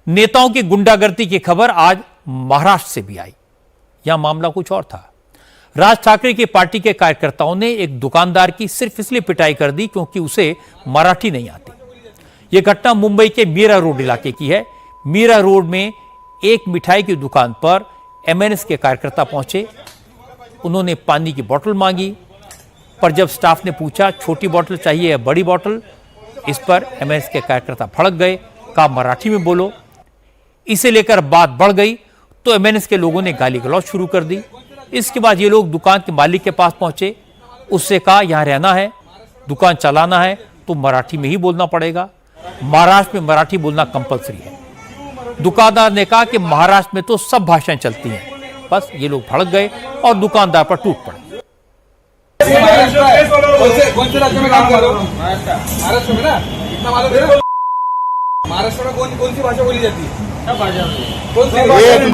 नेताओं की गुंडागर्दी की खबर आज महाराष्ट्र से भी आई। यह मामला कुछ और था। राज ठाकरे की पार्टी के कार्यकर्ताओं ने एक दुकानदार की सिर्फ इसलिए पिटाई कर दी क्योंकि उसे मराठी नहीं आती। यह घटना मुंबई के मीरा रोड इलाके की है। मीरा रोड में एक मिठाई की दुकान पर एमएनएस के कार्यकर्ता पहुंचे। उन्होंने पानी की बोतल मांगी, पर जब स्टाफ ने पूछा छोटी बोतल चाहिए या बड़ी बोतल, इस पर एमएनएस के कार्यकर्ता भड़क गए, कहा मराठी में बोलो। इसे लेकर बात बढ़ गई तो एमएनएस के लोगों ने गाली गलौज शुरू कर दी। इसके बाद ये लोग दुकान के मालिक के पास पहुंचे, उससे कहा यहां रहना है, दुकान चलाना है तो मराठी में ही बोलना पड़ेगा। महाराष्ट्र में मराठी बोलना कंपलसरी है। दुकानदार ने कहा कि महाराष्ट्र में तो सब भाषाएं चलती हैं। बस ये लोग भड़क गए और दुकानदार पर टूट पड़े। कौन से राज्य में काम कर रहे हो? महाराष्ट्र में ना, इतना मालूम है? महाराष्ट्र में कौन सी भाषा बोली जाती है? सब भाषा। कौन सी भाषा?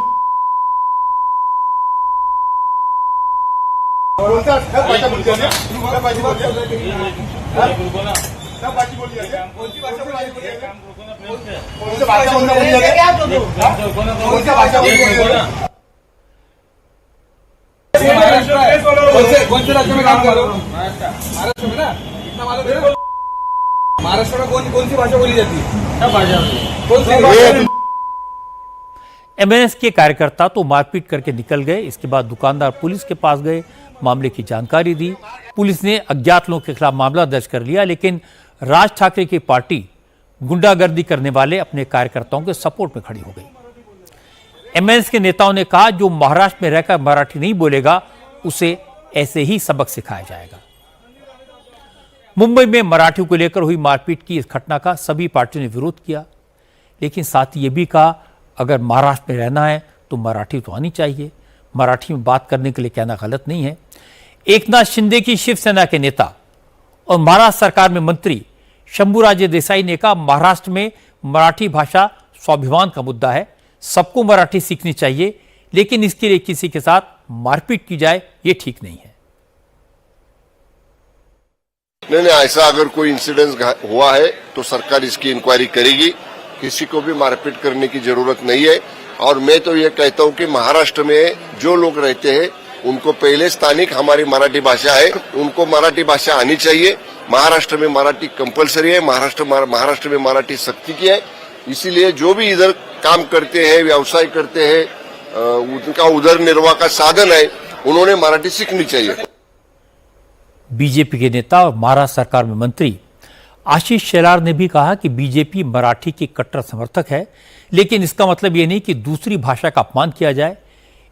कौन से राज्य में काम कर रहे हो? महाराष्ट्र में ना, इतना मालूम है? महाराष्ट्र में कौन सी भाषा बोली जाती है? सब भाषा। कौन सी भाषा? एमएनएस के कार्यकर्ता तो मारपीट करके निकल गए। इसके बाद दुकानदार पुलिस के पास गए, मामले की जानकारी दी। पुलिस ने अज्ञात लोगों के खिलाफ मामला दर्ज कर लिया, लेकिन राज ठाकरे की पार्टी गुंडागर्दी करने वाले अपने कार्यकर्ताओं के सपोर्ट में खड़ी हो गई। एमएनएस के नेताओं ने कहा जो महाराष्ट्र में रहकर मराठी नहीं बोलेगा उसे ऐसे ही सबक सिखाया जाएगा। मुंबई में मराठी को लेकर हुई मारपीट की इस घटना का सभी पार्टियों ने विरोध किया, लेकिन साथ ही यह भी कहा अगर महाराष्ट्र में रहना है तो मराठी तो आनी चाहिए। मराठी में बात करने के लिए कहना गलत नहीं है। एकनाथ शिंदे की शिवसेना के नेता और महाराष्ट्र सरकार में मंत्री शंभूराजे देसाई ने कहा महाराष्ट्र में मराठी भाषा स्वाभिमान का मुद्दा है, सबको मराठी सीखनी चाहिए, लेकिन इसके लिए किसी के साथ मारपीट की जाए ये ठीक नहीं है। नहीं, ऐसा अगर कोई इंसिडेंट हुआ है तो सरकार इसकी इंक्वायरी करेगी। किसी को भी मारपीट करने की जरूरत नहीं है। और मैं तो ये कहता हूँ कि महाराष्ट्र में जो लोग रहते हैं उनको पहले स्थानिक हमारी मराठी भाषा है, उनको मराठी भाषा आनी चाहिए। महाराष्ट्र में मराठी कंपलसरी है, महाराष्ट्र में मराठी सक्ति की है। इसीलिए जो भी इधर काम करते हैं, व्यवसाय करते हैं, उनका उधर निर्वाह का साधन है, उन्होंने मराठी सीखनी चाहिए। बीजेपी के नेता और महाराष्ट्र सरकार में मंत्री आशीष शेलार ने भी कहा कि बीजेपी मराठी की कट्टर समर्थक है, लेकिन इसका मतलब यह नहीं कि दूसरी भाषा का अपमान किया जाए।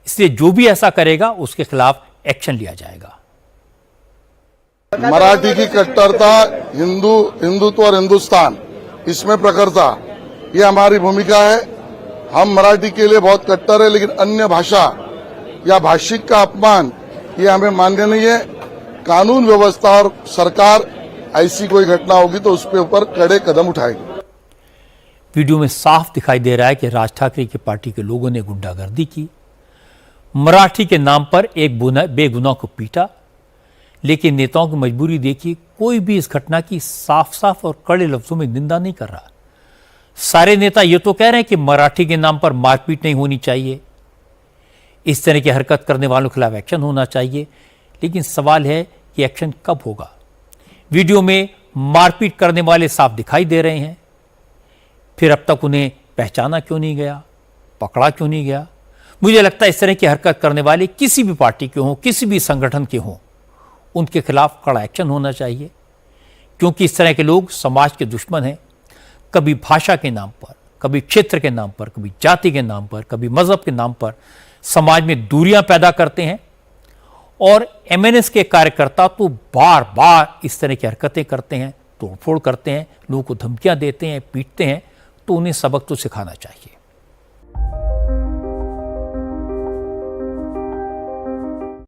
इसलिए जो भी ऐसा करेगा उसके खिलाफ एक्शन लिया जाएगा। मराठी की कट्टरता, हिंदुत्व और हिंदुस्तान, इसमें प्रखरता, ये हमारी भूमिका है। हम मराठी के लिए बहुत कट्टर है, लेकिन अन्य भाषा या भाषिक का अपमान ये हमें मान्य नहीं है। कानून व्यवस्था और सरकार ऐसी कोई घटना होगी तो उस पे ऊपर कड़े कदम उठाएगी। वीडियो में साफ दिखाई दे रहा है कि राज ठाकरे की पार्टी के लोगों ने गुंडागर्दी की, मराठी के नाम पर एक बेगुनाह को पीटा। लेकिन नेताओं की मजबूरी देखिए, कोई भी इस घटना की साफ साफ और कड़े लफ्जों में निंदा नहीं कर रहा। सारे नेता ये तो कह रहे हैं कि मराठी के नाम पर मारपीट नहीं होनी चाहिए, इस तरह की हरकत करने वालों के खिलाफ एक्शन होना चाहिए। लेकिन सवाल है कि एक्शन कब होगा। वीडियो में मारपीट करने वाले साफ दिखाई दे रहे हैं, फिर अब तक उन्हें पहचाना क्यों नहीं गया, पकड़ा क्यों नहीं गया? मुझे लगता है इस तरह की हरकत करने वाले किसी भी पार्टी के हों, किसी भी संगठन के हों, उनके खिलाफ कड़ा एक्शन होना चाहिए, क्योंकि इस तरह के लोग समाज के दुश्मन हैं। कभी भाषा के नाम पर, कभी क्षेत्र के नाम पर, कभी जाति के नाम पर, कभी मजहब के नाम पर समाज में दूरियां पैदा करते हैं। और एमएनएस के कार्यकर्ता तो बार बार इस तरह की हरकतें करते हैं, तोड़फोड़ करते हैं, लोगों को धमकियां देते हैं, पीटते हैं। तो उन्हें सबक तो सिखाना चाहिए।